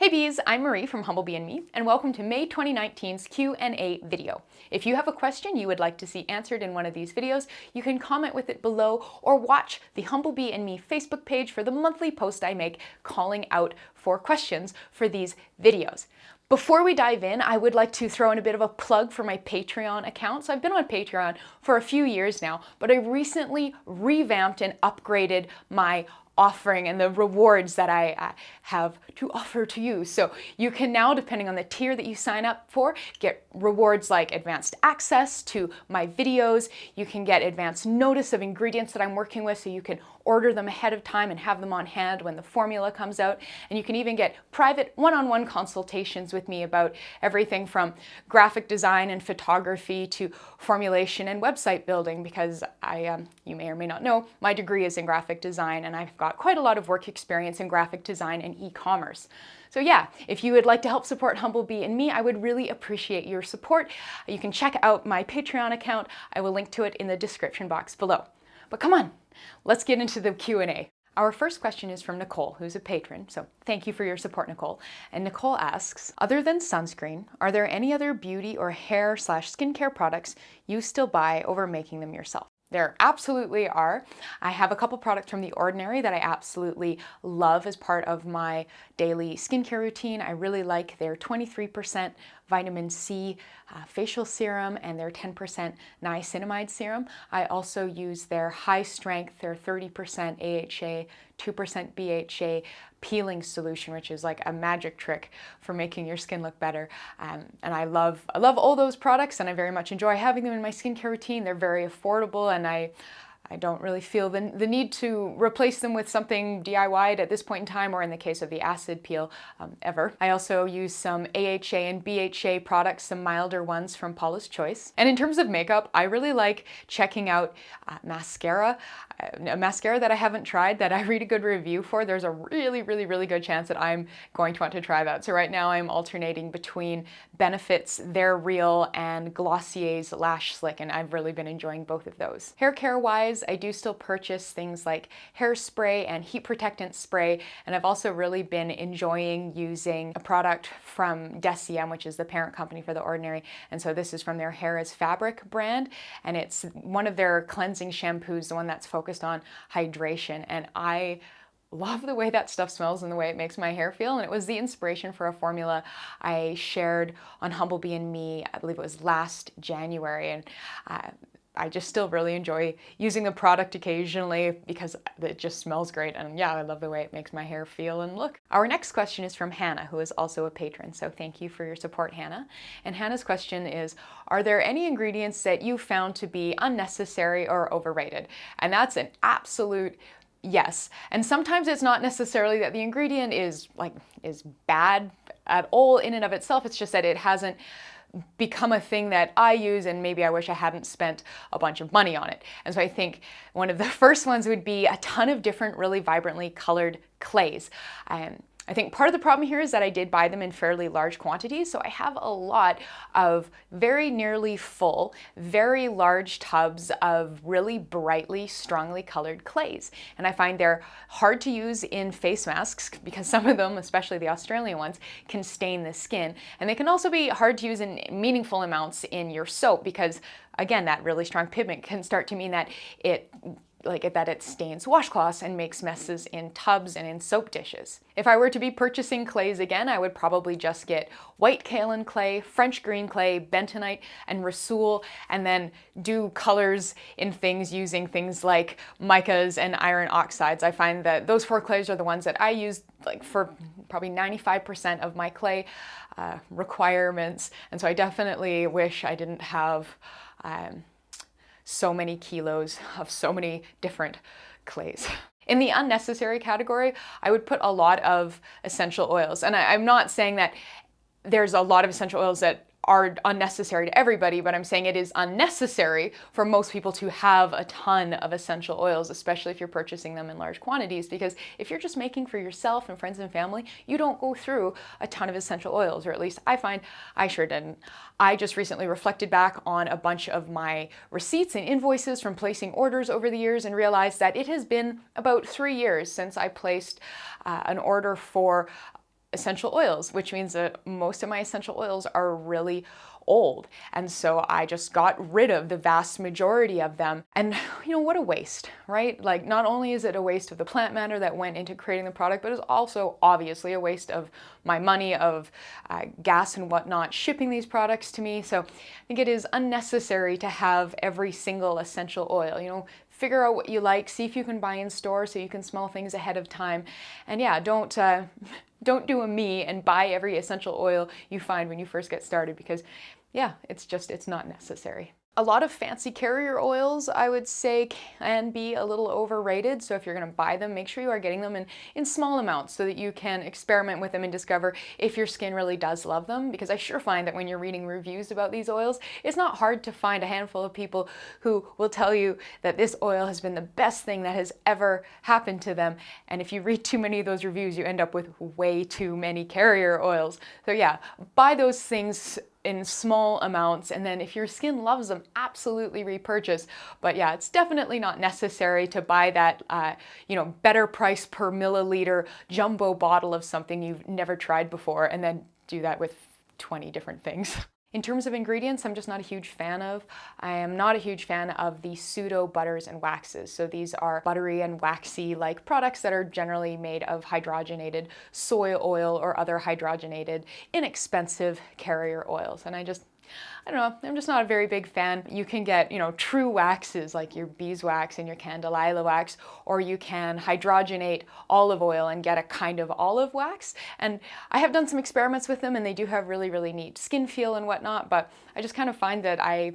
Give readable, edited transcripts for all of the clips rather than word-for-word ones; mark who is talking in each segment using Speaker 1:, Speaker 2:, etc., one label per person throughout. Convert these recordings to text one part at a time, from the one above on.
Speaker 1: Hey bees, I'm Marie from Humblebee and Me, and welcome to May 2019's Q&A video. If you have a question you would like to see answered in one of these videos, you can comment with it below or watch the Humblebee and Me Facebook page for the monthly post I make calling out for questions for these videos. Before we dive in, I would like to throw in a bit of a plug for my Patreon account. So I've been on Patreon for a few years now, but I recently revamped and upgraded my offering and the rewards that I have to offer to you. So you can now, depending on the tier that you sign up for, get rewards like advanced access to my videos. You can get advanced notice of ingredients that I'm working with, so you can order them ahead of time and have them on hand when the formula comes out. And you can even get private one-on-one consultations with me about everything from graphic design and photography to formulation and website building, because you may or may not know, my degree is in graphic design and I've got quite a lot of work experience in graphic design and e-commerce. So yeah, if you would like to help support Humblebee and Me, I would really appreciate your support. You can check out my Patreon account. I will link to it in the description box below. But come on, let's get into the Q&A. Our first question is from Nichole, who's a patron, so thank you for your support, Nichole. And Nichole asks, other than sunscreen, are there any other beauty or hair/skincare products you still buy over making them yourself? There absolutely are. I have a couple products from The Ordinary that I absolutely love as part of my daily skincare routine. I really like their 23% vitamin C facial serum and their 10% niacinamide serum. I also use their high strength, their 30% AHA, 2% BHA peeling solution, which is like a magic trick for making your skin look better. And I love all those products, and I very much enjoy having them in my skincare routine. They're very affordable, and I don't really feel the need to replace them with something DIY'd at this point in time, or in the case of the acid peel, ever. I also use some AHA and BHA products, some milder ones from Paula's Choice. And in terms of makeup, I really like checking out mascara. A mascara that I haven't tried that I read a good review for. There's a really good chance that I'm going to want to try that. So right now I'm alternating between Benefit's They're Real and Glossier's Lash Slick, and I've really been enjoying both of those. Hair care wise, I do still purchase things like hairspray and heat protectant spray, and I've also really been enjoying using a product from Deciem, which is the parent company for The Ordinary, and so this is from their Hair is Fabric brand, and it's one of their cleansing shampoos, the one that's focused on hydration, and I love the way that stuff smells and the way it makes my hair feel. And it was the inspiration for a formula I shared on Humblebee and Me, I believe it was last January, and I just still really enjoy using the product occasionally because it just smells great, and yeah, I love the way it makes my hair feel and look. Our next question is from Hanna, who is also a patron, so thank you for your support, Hanna. And Hanna's question is, are there any ingredients that you found to be unnecessary or overrated? And that's an absolute yes. And sometimes it's not necessarily that the ingredient is bad at all in and of itself, it's just that it hasn't become a thing that I use, and maybe I wish I hadn't spent a bunch of money on it. And so I think one of the first ones would be a ton of different really vibrantly colored clays. I think part of the problem here is that I did buy them in fairly large quantities, so I have a lot of very nearly full, very large tubs of really brightly, strongly colored clays. And I find they're hard to use in face masks because some of them, especially the Australian ones, can stain the skin. And they can also be hard to use in meaningful amounts in your soap because, again, that really strong pigment can start to mean that it stains washcloths and makes messes in tubs and in soap dishes. If I were to be purchasing clays again, I would probably just get white kaolin clay, French green clay, bentonite, and Rasool, and then do colors in things using things like micas and iron oxides. I find that those four clays are the ones that I use for probably 95% of my clay requirements, and so I definitely wish I didn't have so many kilos of so many different clays. In the unnecessary category, I would put a lot of essential oils. And I'm not saying that there's a lot of essential oils that are unnecessary to everybody, but I'm saying it is unnecessary for most people to have a ton of essential oils, especially if you're purchasing them in large quantities, because if you're just making for yourself and friends and family, you don't go through a ton of essential oils, or at least I find I sure didn't. I just recently reflected back on a bunch of my receipts and invoices from placing orders over the years and realized that it has been about 3 years since I placed an order for essential oils, which means that most of my essential oils are really old. And so I just got rid of the vast majority of them. And what a waste, right? Like, not only is it a waste of the plant matter that went into creating the product, but it's also obviously a waste of my money, of gas and whatnot, shipping these products to me. So I think it is unnecessary to have every single essential oil. Figure out what you like, see if you can buy in store so you can smell things ahead of time. And yeah, don't do a me and buy every essential oil you find when you first get started, because yeah, it's not necessary. A lot of fancy carrier oils, I would say, can be a little overrated. So if you're going to buy them, make sure you are getting them in small amounts so that you can experiment with them and discover if your skin really does love them. Because I sure find that when you're reading reviews about these oils, it's not hard to find a handful of people who will tell you that this oil has been the best thing that has ever happened to them. And if you read too many of those reviews, you end up with way too many carrier oils. So yeah, buy those things in small amounts, and then if your skin loves them, absolutely repurchase. But yeah, it's definitely not necessary to buy that better price per milliliter jumbo bottle of something you've never tried before and then do that with 20 different things. In terms of ingredients, I'm just not a huge fan of. I am not a huge fan of the pseudo butters and waxes. So these are buttery and waxy like products that are generally made of hydrogenated soy oil or other hydrogenated, inexpensive carrier oils. And I don't know, I'm just not a very big fan. You can get, true waxes like your beeswax and your candelilla wax, or you can hydrogenate olive oil and get a kind of olive wax. And I have done some experiments with them, and they do have really, really neat skin feel and whatnot, but I just kind of find that I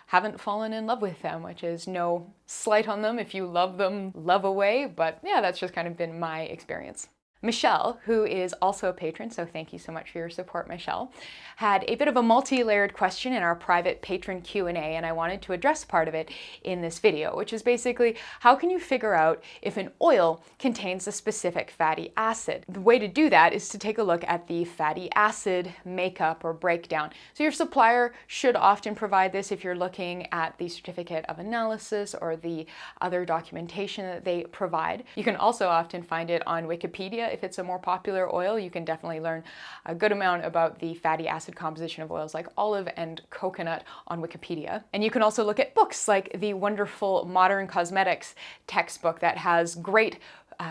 Speaker 1: haven't fallen in love with them, which is no slight on them. If you love them, love away. But yeah, that's just kind of been my experience. Mshel, who is also a patron, so thank you so much for your support, Mshel, had a bit of a multi-layered question in our private patron Q&A, and I wanted to address part of it in this video, which is basically, how can you figure out if an oil contains a specific fatty acid? The way to do that is to take a look at the fatty acid makeup or breakdown. So your supplier should often provide this if you're looking at the certificate of analysis or the other documentation that they provide. You can also often find it on Wikipedia. If it's a more popular oil, you can definitely learn a good amount about the fatty acid composition of oils like olive and coconut on Wikipedia. And you can also look at books like the wonderful Modern Cosmetics textbook that has great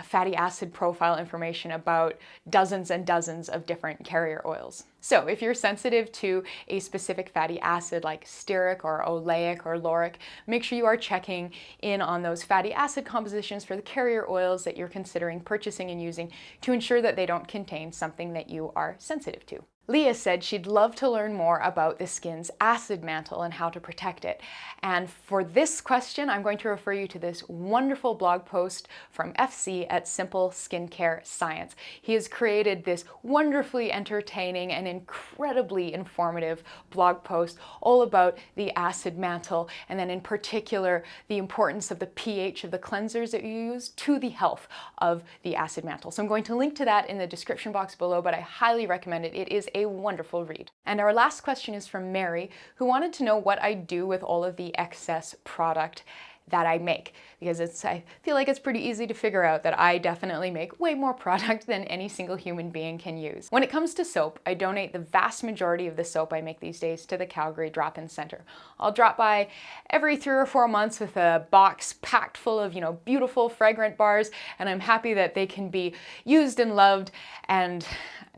Speaker 1: fatty acid profile information about dozens and dozens of different carrier oils. So if you're sensitive to a specific fatty acid like stearic or oleic or lauric, make sure you are checking in on those fatty acid compositions for the carrier oils that you're considering purchasing and using to ensure that they don't contain something that you are sensitive to. Leah said she'd love to learn more about the skin's acid mantle and how to protect it. And for this question, I'm going to refer you to this wonderful blog post from FC at Simple Skincare Science. He has created this wonderfully entertaining and incredibly informative blog post all about the acid mantle, and then in particular, the importance of the pH of the cleansers that you use to the health of the acid mantle. So I'm going to link to that in the description box below, but I highly recommend it. It is a wonderful read. And our last question is from Mary, who wanted to know what I do with all of the excess product that I make, because I feel like it's pretty easy to figure out that I definitely make way more product than any single human being can use. When it comes to soap, I donate the vast majority of the soap I make these days to the Calgary Drop-In Center. I'll drop by every 3 or 4 months with a box packed full of, beautiful fragrant bars, and I'm happy that they can be used and loved and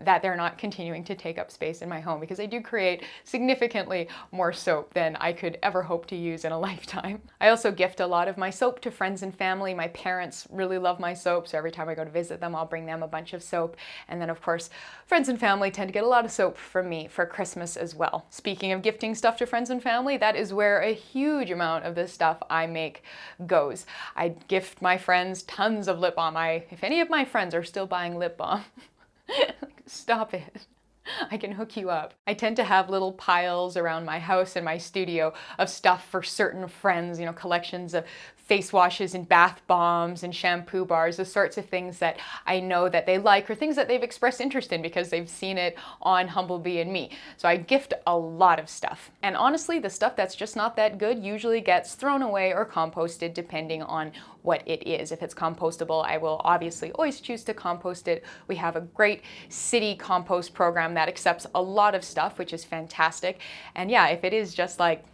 Speaker 1: that they're not continuing to take up space in my home, because I do create significantly more soap than I could ever hope to use in a lifetime. I also gift a lot of my soap to friends and family. My parents really love my soap, so every time I go to visit them, I'll bring them a bunch of soap. And then of course, friends and family tend to get a lot of soap from me for Christmas as well. Speaking of gifting stuff to friends and family, that is where a huge amount of the stuff I make goes. I gift my friends tons of lip balm. If any of my friends are still buying lip balm, stop it. I can hook you up. I tend to have little piles around my house and my studio of stuff for certain friends, collections of face washes and bath bombs and shampoo bars, the sorts of things that I know that they like or things that they've expressed interest in because they've seen it on Humblebee and me. So I gift a lot of stuff. And honestly, the stuff that's just not that good usually gets thrown away or composted depending on what it is. If it's compostable, I will obviously always choose to compost it. We have a great city compost program that accepts a lot of stuff, which is fantastic. And yeah, if it is just like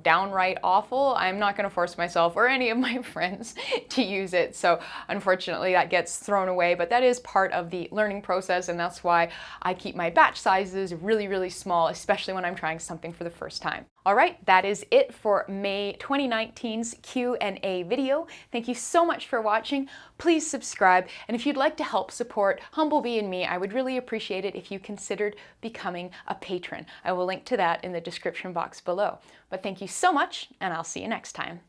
Speaker 1: downright awful, I'm not going to force myself or any of my friends to use it. So unfortunately that gets thrown away, but that is part of the learning process, and that's why I keep my batch sizes really, really small, especially when I'm trying something for the first time. All right, that is it for May 2019's Q&A video. Thank you so much for watching. Please subscribe, and if you'd like to help support Humblebee and me, I would really appreciate it if you considered becoming a patron. I will link to that in the description box below. But thank you so much, and I'll see you next time.